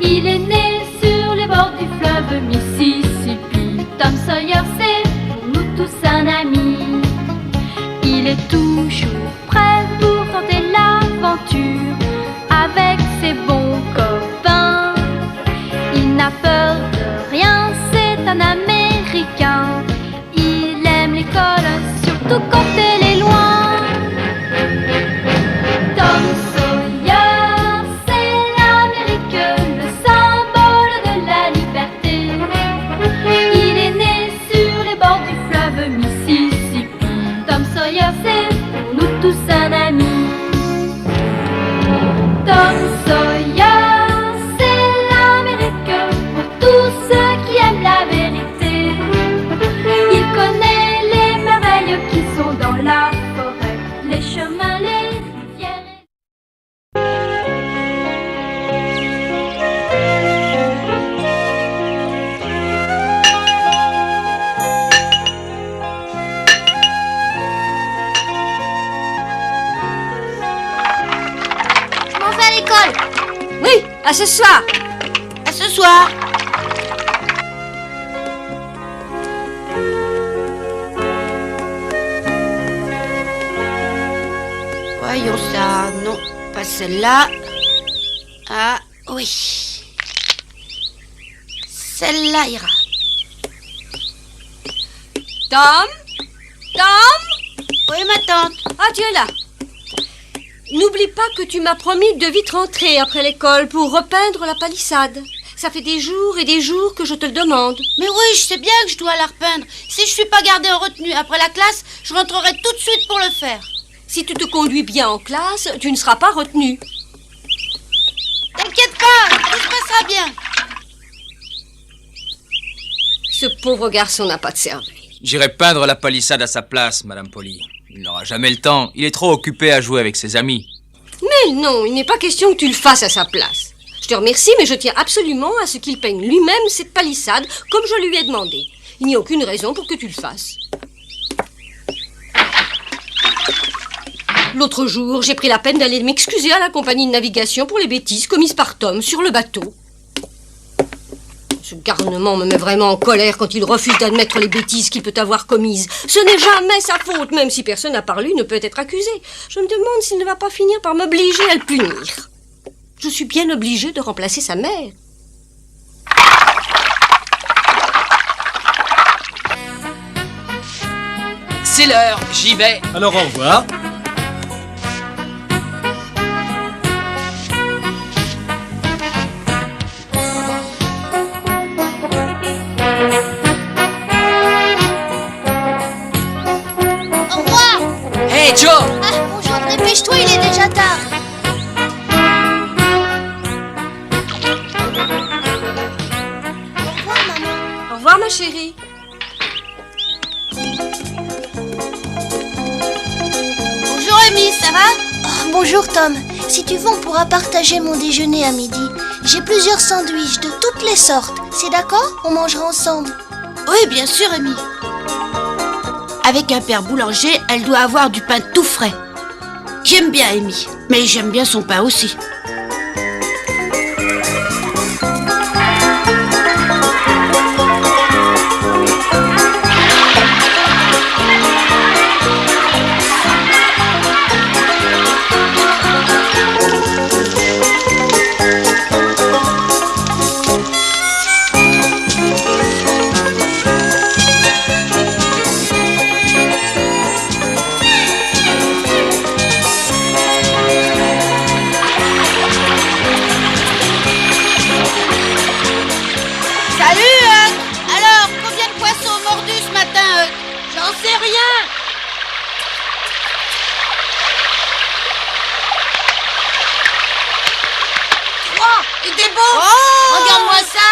Il est né sur les bords du fleuve Mississippi. Tom Sawyer, c'est pour nous tous un ami. Il est toujours prêt pour tenter l'aventure avec ses bons copains. Il n'a peur de rien, c'est un Américain. Il aime l'école, surtout quand elle est loin. Tom Sawyer, c'est l'Amérique, le symbole de la liberté. Il est né sur les bords du fleuve Mississippi. Tom Sawyer, c'est pour nous tous un ami. Tom Sawyer, c'est l'Amérique pour tous ceux qui aiment la vérité. Il connaît les merveilles qui sont dans la forêt, les chemins, les rivières. Je m'en vais à l'école. Oui, à ce soir. À ce soir. Voyons ça. Non, pas celle-là. Ah, oui. Celle-là ira. Tom? Tom? Oui, ma tante. Ah, tu es là. N'oublie pas que tu m'as promis de vite rentrer après l'école pour repeindre la palissade. Ça fait des jours et des jours que je te le demande. Mais oui, je sais bien que je dois la repeindre. Si je suis pas gardée en retenue après la classe, je rentrerai tout de suite pour le faire. Si tu te conduis bien en classe, tu ne seras pas retenu. T'inquiète pas, tout se passera bien. Ce pauvre garçon n'a pas de cerveau. J'irai peindre la palissade à sa place, Madame Polly. Il n'aura jamais le temps. Il est trop occupé à jouer avec ses amis. Mais non, il n'est pas question que tu le fasses à sa place. Je te remercie, mais je tiens absolument à ce qu'il peigne lui-même cette palissade, comme je lui ai demandé. Il n'y a aucune raison pour que tu le fasses. L'autre jour, j'ai pris la peine d'aller m'excuser à la compagnie de navigation pour les bêtises commises par Tom sur le bateau. Ce garnement me met vraiment en colère quand il refuse d'admettre les bêtises qu'il peut avoir commises. Ce n'est jamais sa faute, même si personne à part lui ne peut être accusé. Je me demande s'il ne va pas finir par m'obliger à le punir. Je suis bien obligée de remplacer sa mère. C'est l'heure, j'y vais. Alors au revoir. Au revoir. Hey Joe! Ah, bonjour, dépêche-toi, il est déjà tard. Au revoir, maman. Au revoir, ma chérie. Bonjour, Amy, ça va? Oh, bonjour, Tom. Si tu veux, on pourra partager mon déjeuner à midi. J'ai plusieurs sandwichs de toutes les sortes. C'est d'accord? On mangera ensemble. Oui, bien sûr, Amy. Avec un père boulanger, elle doit avoir du pain tout frais. J'aime bien Amy, mais j'aime bien son pain aussi. Regarde-moi ça.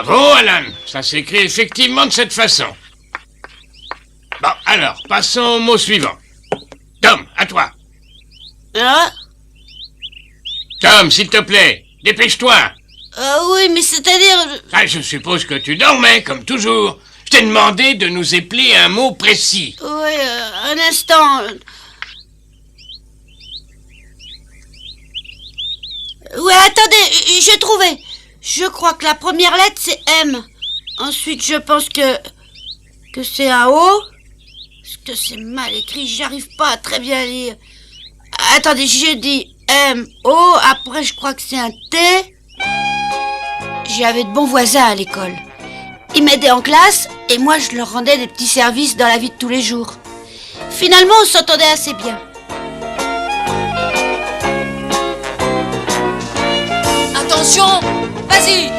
Bravo, Alan. Ça s'écrit effectivement de cette façon. Bon, alors, passons au mot suivant. Tom, à toi. Ah, Tom, s'il te plaît, dépêche-toi. oui, mais c'est-à-dire... Ah, je suppose que tu dormais, comme toujours. Je t'ai demandé de nous épeler un mot précis. Oui, un instant. Ouais, attendez, j'ai trouvé. Je crois que la première lettre, c'est M. Ensuite, je pense que c'est un O. Parce que c'est mal écrit, j'arrive pas à très bien lire. Attendez, j'ai dit M-O, après je crois que c'est un T. J'avais de bons voisins à l'école. Ils m'aidaient en classe et moi je leur rendais des petits services dans la vie de tous les jours. Finalement, on s'entendait assez bien. Attention, vas-y.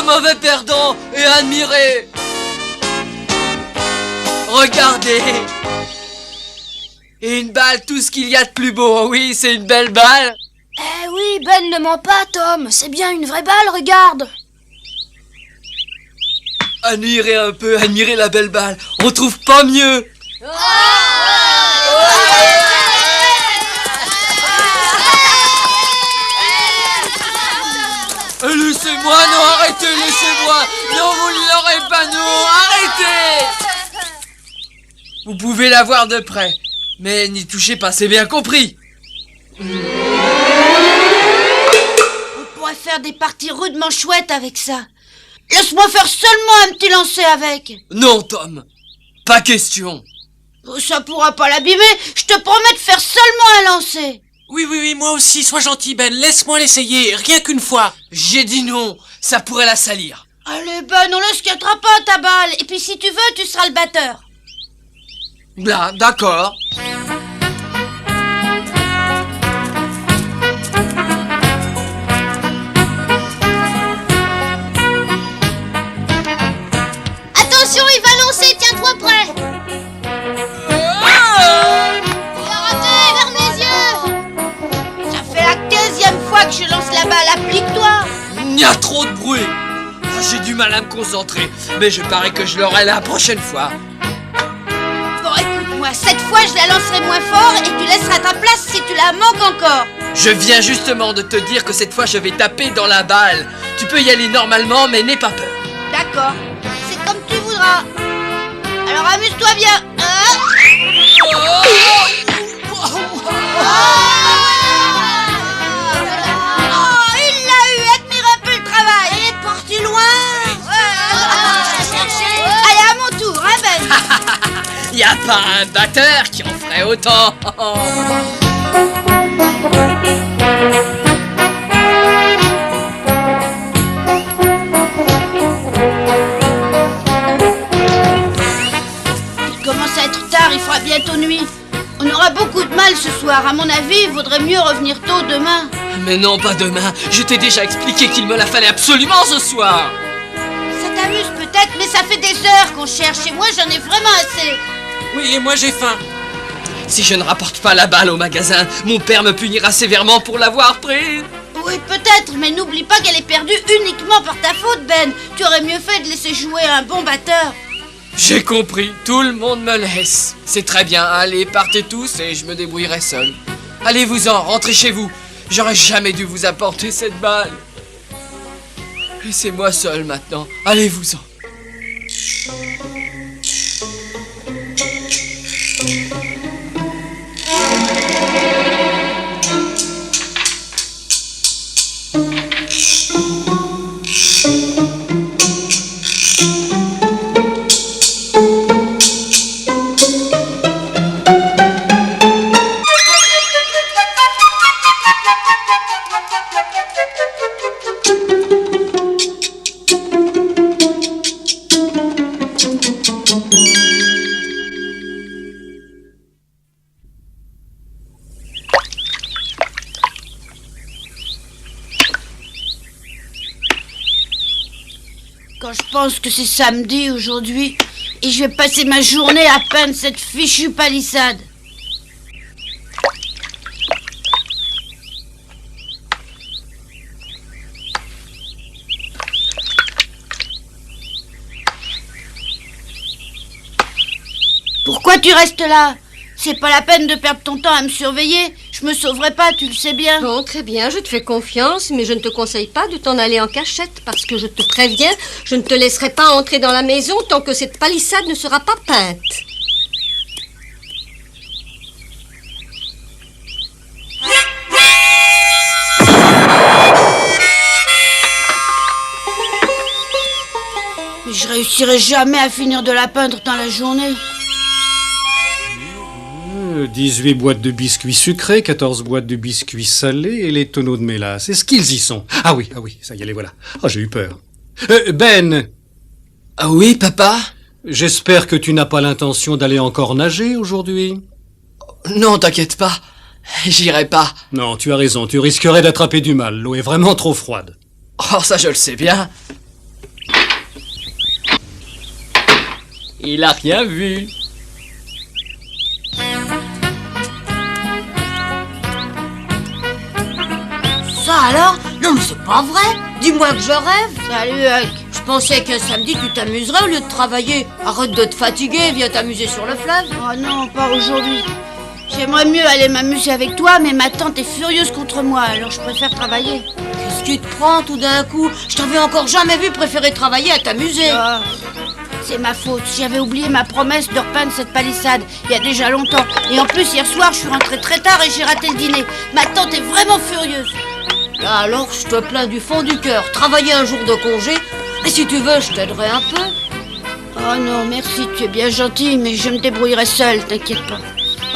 Mauvais perdant et admirez. Regardez. Et une balle, tout ce qu'il y a de plus beau. Oui, c'est une belle balle. Eh oui, Ben ne ment pas, Tom. C'est bien une vraie balle, regarde. Admirez un peu, admirez la belle balle. On trouve pas mieux. Laissez-moi, non, arrêtez, laissez-moi. Non, vous ne l'aurez pas, non, arrêtez. Vous pouvez la voir de près, mais n'y touchez pas, c'est bien compris. On pourrait faire des parties rudement chouettes avec ça. Laisse-moi faire seulement un petit lancer avec. Non, Tom, pas question. Ça pourra pas l'abîmer, je te promets de faire seulement un lancer. Oui, moi aussi, sois gentil, Ben, laisse-moi l'essayer, rien qu'une fois. J'ai dit non, ça pourrait la salir. Allez, Ben, on ne se quittera pas ta balle. Et puis si tu veux, tu seras le batteur. Là, d'accord. Attention, il va lancer, tiens-toi prêt. Que je lance la balle, applique-toi. Il y a trop de bruit. J'ai du mal à me concentrer, mais je parie que je l'aurai la prochaine fois. Bon, écoute-moi, cette fois je la lancerai moins fort et tu laisseras ta place si tu la manques encore. Je viens justement de te dire que cette fois je vais taper dans la balle. Tu peux y aller normalement, mais n'aie pas peur. D'accord, c'est comme tu voudras. Alors amuse-toi bien. Y a pas un batteur qui en ferait autant. Il commence à être tard, il fera bientôt nuit. On aura beaucoup de mal ce soir. À mon avis, il vaudrait mieux revenir tôt demain. Mais non, pas demain. Je t'ai déjà expliqué qu'il me la fallait absolument ce soir. Ça t'amuse peut-être, mais ça fait des heures qu'on cherche et moi j'en ai vraiment assez. Oui, et moi j'ai faim. Si je ne rapporte pas la balle au magasin, mon père me punira sévèrement pour l'avoir prise. Oui, peut-être, mais n'oublie pas qu'elle est perdue uniquement par ta faute, Ben. Tu aurais mieux fait de laisser jouer un bon batteur. J'ai compris, tout le monde me laisse. C'est très bien, allez, partez tous et je me débrouillerai seul. Allez-vous-en, rentrez chez vous. J'aurais jamais dû vous apporter cette balle. Laissez-moi seul maintenant, allez-vous-en. Quand je pense que c'est samedi aujourd'hui, et je vais passer ma journée à peindre cette fichue palissade. Pourquoi tu restes là? C'est pas la peine de perdre ton temps à me surveiller. Je me sauverai pas, tu le sais bien. Bon, très bien, je te fais confiance, mais je ne te conseille pas de t'en aller en cachette, parce que je te préviens, je ne te laisserai pas entrer dans la maison tant que cette palissade ne sera pas peinte. Mais je réussirai jamais à finir de la peindre dans la journée. 18 boîtes de biscuits sucrés, 14 boîtes de biscuits salés et les tonneaux de mélasse. Est-ce qu'ils y sont? Ah oui, ça y est, les voilà. Oh, j'ai eu peur. Ben! Ah oui, papa? J'espère que tu n'as pas l'intention d'aller encore nager aujourd'hui. Non, t'inquiète pas. J'irai pas. Non, tu as raison, tu risquerais d'attraper du mal. L'eau est vraiment trop froide. Oh, ça je le sais bien. Il a rien vu. Ça alors? Non mais c'est pas vrai. Dis-moi que je rêve. Salut, Huck. Je pensais qu'un samedi tu t'amuserais au lieu de travailler. Arrête de te fatiguer, viens t'amuser sur le fleuve. Oh non, pas aujourd'hui. J'aimerais mieux aller m'amuser avec toi, mais ma tante est furieuse contre moi, alors je préfère travailler. Qu'est-ce qui te prend tout d'un coup? Je t'avais encore jamais vu préférer travailler à t'amuser. Ah, c'est ma faute. J'avais oublié ma promesse de repeindre cette palissade il y a déjà longtemps. Et en plus, hier soir, je suis rentrée très tard et j'ai raté le dîner. Ma tante est vraiment furieuse. Là alors, je te plains du fond du cœur. Travailler un jour de congé, et si tu veux, je t'aiderai un peu. Oh non, merci, tu es bien gentil, mais je me débrouillerai seule, t'inquiète pas.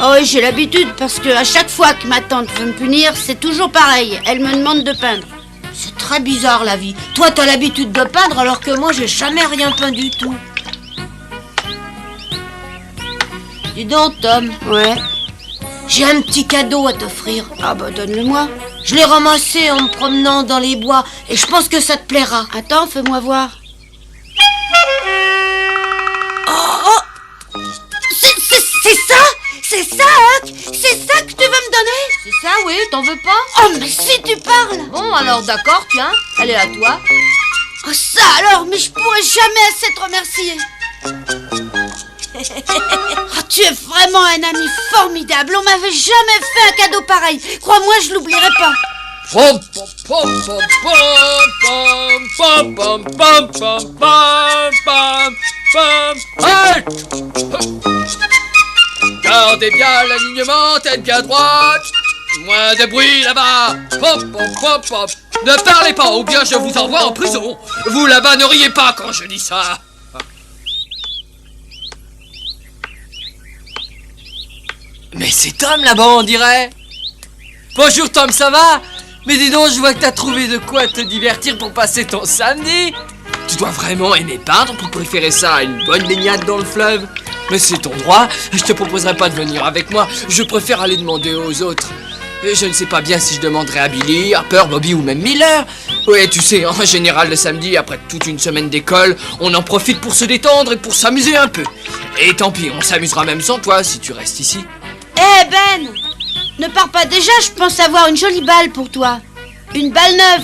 Oh oui, j'ai l'habitude, parce que à chaque fois que ma tante veut me punir, c'est toujours pareil. Elle me demande de peindre. C'est très bizarre la vie. Toi, t'as l'habitude de peindre, alors que moi, j'ai jamais rien peint du tout. Dis donc, Tom. Ouais. J'ai un petit cadeau à t'offrir. Ah bah donne-le-moi. Je l'ai ramassé en me promenant dans les bois, et je pense que ça te plaira. Attends, fais-moi voir. C'est ça? C'est ça, Huck? C'est ça que tu veux me donner? C'est ça, oui, t'en veux pas? Oh, mais si tu parles! Bon, alors d'accord, tiens, elle est à toi. Oh, ça alors, mais je pourrais jamais assez te remercier. Oh, tu es vraiment un ami formidable. On m'avait jamais fait un cadeau pareil. Crois-moi, je l'oublierai pas. Pom, pom, pom, pom, pom, pom, pom, pom, pom, pom, pom, pom. Halt! Gardez bien l'alignement, tête bien droite. Moins de bruit là-bas. Pom, pom, pom, pom. Ne parlez pas, ou bien je vous envoie en prison. Vous là-bas, ne riez pas quand je dis ça. Mais c'est Tom là-bas, on dirait. Bonjour Tom, ça va? Mais dis donc, je vois que t'as trouvé de quoi te divertir pour passer ton samedi. Tu dois vraiment aimer peindre pour préférer ça à une bonne baignade dans le fleuve. Mais c'est ton droit, je te proposerai pas de venir avec moi. Je préfère aller demander aux autres. Et je ne sais pas bien si je demanderai à Billy, Harper, Bobby ou même Miller. Ouais, tu sais, en général le samedi, après toute une semaine d'école, on en profite pour se détendre et pour s'amuser un peu. Et tant pis, on s'amusera même sans toi si tu restes ici. Eh Ben! Ne pars pas déjà, je pense avoir une jolie balle pour toi. Une balle neuve.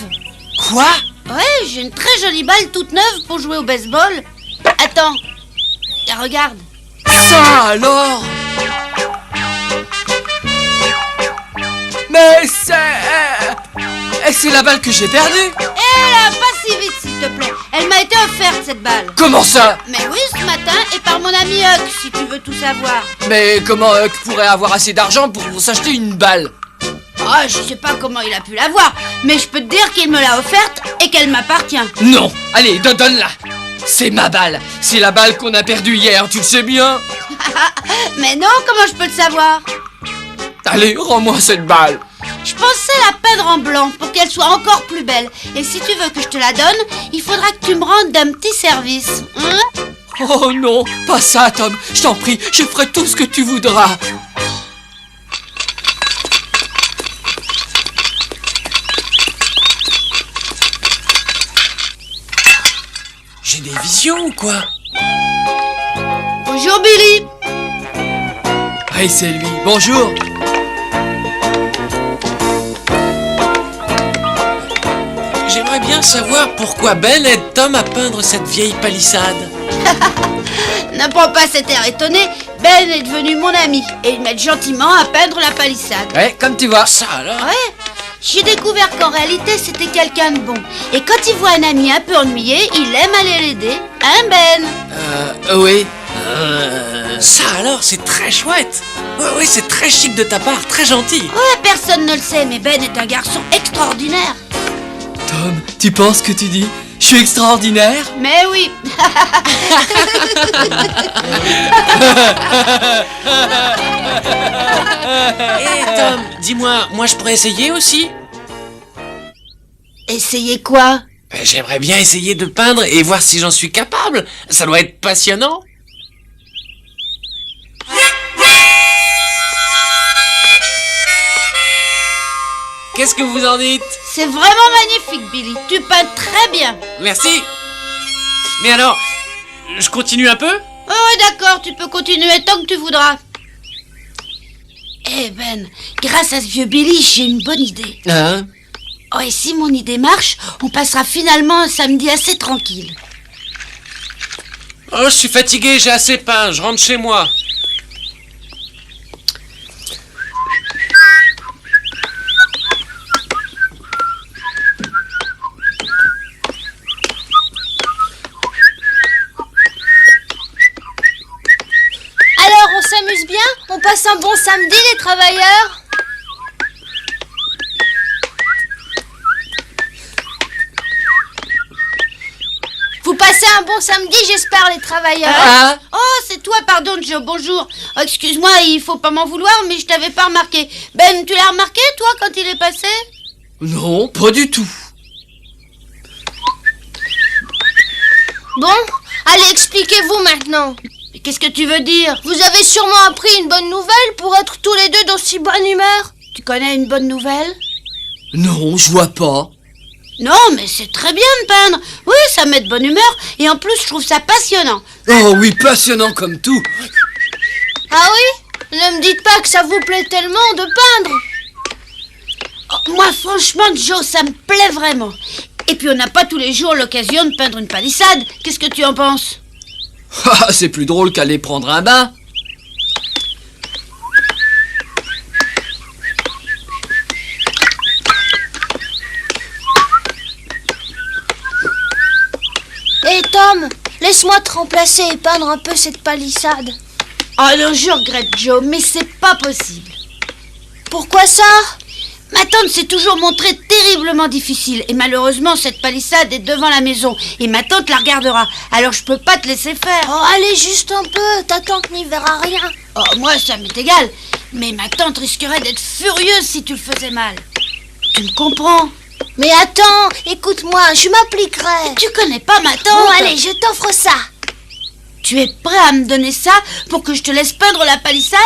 Quoi? Ouais, j'ai une très jolie balle toute neuve pour jouer au baseball. Attends. Et regarde. Ça alors? Mais c'est la balle que j'ai perdue. Eh là, pas si vite s'il te plaît. Elle m'a été offerte cette balle. Comment ça? Mais oui, ce matin, et par mon ami Huck, si tu veux tout savoir. Mais comment Huck pourrait avoir assez d'argent pour s'acheter une balle? Ah, je sais pas comment il a pu l'avoir, mais je peux te dire qu'il me l'a offerte et qu'elle m'appartient. Non, allez, donne-la. C'est ma balle. C'est la balle qu'on a perdue hier, tu le sais bien. Mais non, comment je peux le savoir? Allez, rends-moi cette balle. Je pensais la peindre en blanc pour qu'elle soit encore plus belle. Et si tu veux que je te la donne, il faudra que tu me rendes un petit service. Hein? Oh non, pas ça, Tom. Je t'en prie, je ferai tout ce que tu voudras. J'ai des visions ou quoi? Bonjour Billy. Hey, c'est lui. Bonjour. J'aimerais bien savoir pourquoi Ben aide Tom à peindre cette vieille palissade. Ne prends pas cet air étonné. Ben est devenu mon ami et il m'aide gentiment à peindre la palissade. Ouais, comme tu vois. Ça alors? Ouais, j'ai découvert qu'en réalité c'était quelqu'un de bon. Et quand il voit un ami un peu ennuyé, il aime aller l'aider. Hein Ben? Oui. Ça alors, c'est très chouette. Oui, c'est très chic de ta part, très gentil. Ouais, personne ne le sait, mais Ben est un garçon extraordinaire. Tom, tu penses ce que tu dis? Je suis extraordinaire. Mais oui. Hé Tom, dis-moi, moi je pourrais essayer aussi? Essayez quoi? J'aimerais bien essayer de peindre et voir si j'en suis capable. Ça doit être passionnant. Qu'est-ce que vous en dites? C'est vraiment magnifique, Billy. Tu peins très bien. Merci. Mais alors, je continue un peu? Oh, ouais, d'accord, tu peux continuer tant que tu voudras. Eh Ben, grâce à ce vieux Billy, j'ai une bonne idée. Hein? Oh, et si mon idée marche, on passera finalement un samedi assez tranquille. Oh, je suis fatigué, j'ai assez peint, je rentre chez moi. Alors, on s'amuse bien? On passe un bon samedi, les travailleurs? Vous passez un bon samedi, j'espère, les travailleurs. Ah? Oh, c'est toi, pardon, Joe, bonjour. Oh, excuse-moi, il faut pas m'en vouloir, mais je t'avais pas remarqué. Ben, tu l'as remarqué, toi, quand il est passé? Non, pas du tout. Bon, allez, expliquez-vous maintenant. Mais qu'est-ce que tu veux dire? Vous avez sûrement appris une bonne nouvelle pour être tous les deux d'aussi bonne humeur. Tu connais une bonne nouvelle? Non, je vois pas. Non, mais c'est très bien de peindre. Oui, ça met de bonne humeur, et en plus, je trouve ça passionnant. Oh oui, passionnant comme tout. Ah oui? Ne me dites pas que ça vous plaît tellement de peindre. Oh, moi, franchement, Joe, ça me plaît vraiment. Et puis, on n'a pas tous les jours l'occasion de peindre une palissade. Qu'est-ce que tu en penses? Ah, c'est plus drôle qu'aller prendre un bain. Hé Tom, laisse-moi te remplacer et peindre un peu cette palissade. Oh non, je regrette, Joe, mais c'est pas possible. Pourquoi ça? Ma tante s'est toujours montrée terriblement difficile. Et malheureusement, cette palissade est devant la maison. Et ma tante la regardera. Alors je peux pas te laisser faire. Oh, allez, juste un peu, ta tante n'y verra rien. Oh, moi, ça m'est égal. Mais ma tante risquerait d'être furieuse si tu le faisais mal. Tu me comprends? Mais attends, écoute-moi, je m'appliquerai. Tu connais pas ma tante? Bon, allez, je t'offre ça. Tu es prêt à me donner ça pour que je te laisse peindre la palissade?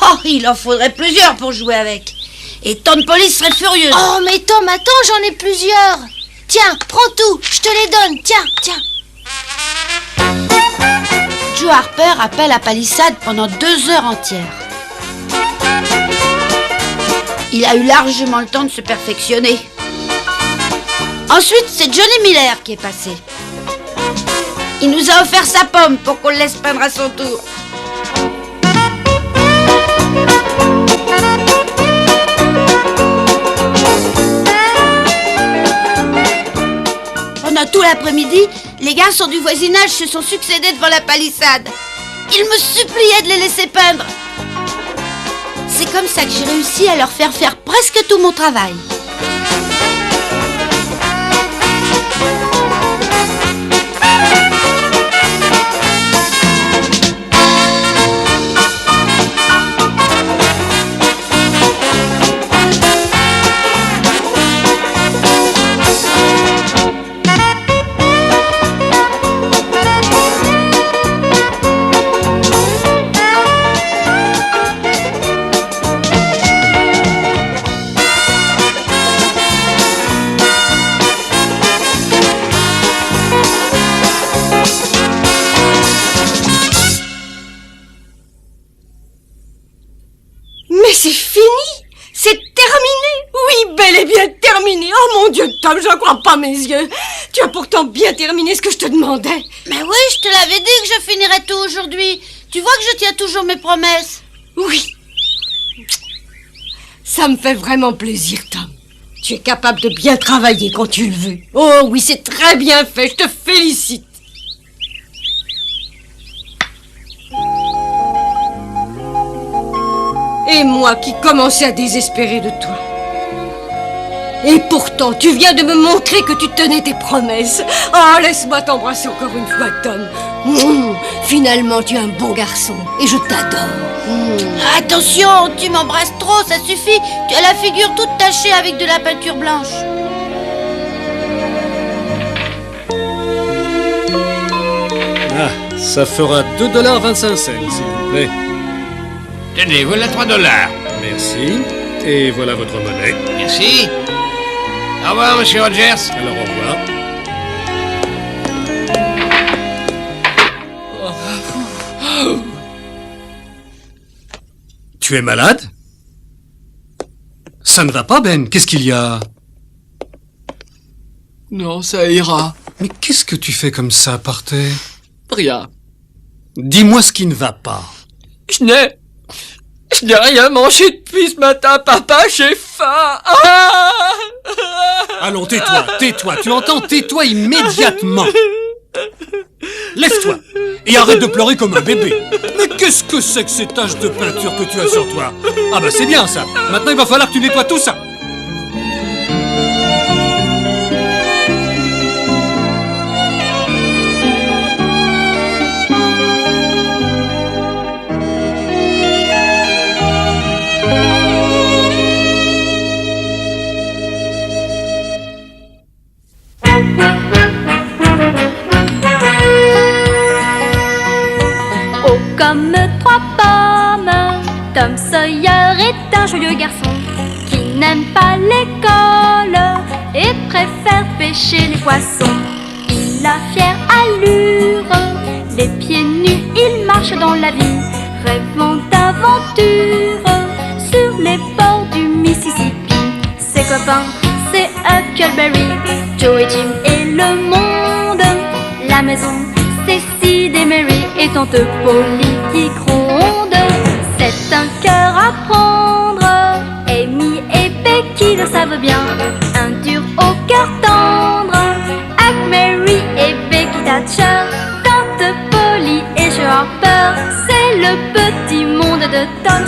Oh, il en faudrait plusieurs pour jouer avec. Et tante Polly serait furieuse. Oh, mais Tom, attends, j'en ai plusieurs. Tiens, prends tout, je te les donne, tiens, tiens. Joe Harper a peint la palissade pendant 2 heures entières. Il a eu largement le temps de se perfectionner. Ensuite, c'est Johnny Miller qui est passé. Il nous a offert sa pomme pour qu'on le laisse peindre à son tour. Pendant tout l'après-midi, les garçons du voisinage se sont succédés devant la palissade. Ils me suppliaient de les laisser peindre. C'est comme ça que j'ai réussi à leur faire faire presque tout mon travail. Tom, je ne crois pas mes yeux. Tu as pourtant bien terminé ce que je te demandais. Mais oui, je te l'avais dit que je finirais tout aujourd'hui. Tu vois que je tiens toujours mes promesses. Oui. Ça me fait vraiment plaisir, Tom. Tu es capable de bien travailler quand tu le veux. Oh oui, c'est très bien fait, je te félicite. Et moi qui commençais à désespérer de toi. Et pourtant, tu viens de me montrer que tu tenais tes promesses. Oh, laisse-moi t'embrasser encore une fois, Tom. Finalement, tu es un bon garçon et je t'adore. Attention, tu m'embrasses trop, ça suffit. Tu as la figure toute tachée avec de la peinture blanche. Ah, ça fera 2,25 $, s'il vous plaît. Tenez, voilà 3 $. Merci. Et voilà votre monnaie. Merci. Au revoir, monsieur Rogers. Alors, au revoir. Tu es malade? Ça ne va pas, Ben. Qu'est-ce qu'il y a? Non, ça ira. Mais qu'est-ce que tu fais comme ça par terre? Rien. Dis-moi ce qui ne va pas. Je n'ai rien mangé depuis ce matin, papa, j'ai faim. Ah! Allons, tais-toi, tu entends? Tais-toi immédiatement. Lève-toi et arrête de pleurer comme un bébé. Mais qu'est-ce que c'est que ces taches de peinture que tu as sur toi? Ah bah c'est bien ça. Maintenant il va falloir que tu nettoies tout ça. Comme 3 pommes, Tom Sawyer est un joyeux garçon qui n'aime pas l'école et préfère pêcher les poissons. Il a fière allure, les pieds nus, il marche dans la vie, rêvant d'aventure sur les bords du Mississippi. Ses copains, c'est Huckleberry, Joe et Jim et le monde. La maison, c'est Sid et Mary et tante Polly qui gronde. C'est un cœur à prendre, Amy et Becky le savent bien. Un dur au cœur tendre, Huck, Mary et Becky Thatcher. Tante Polly et Joe Harper, c'est le petit monde de Tom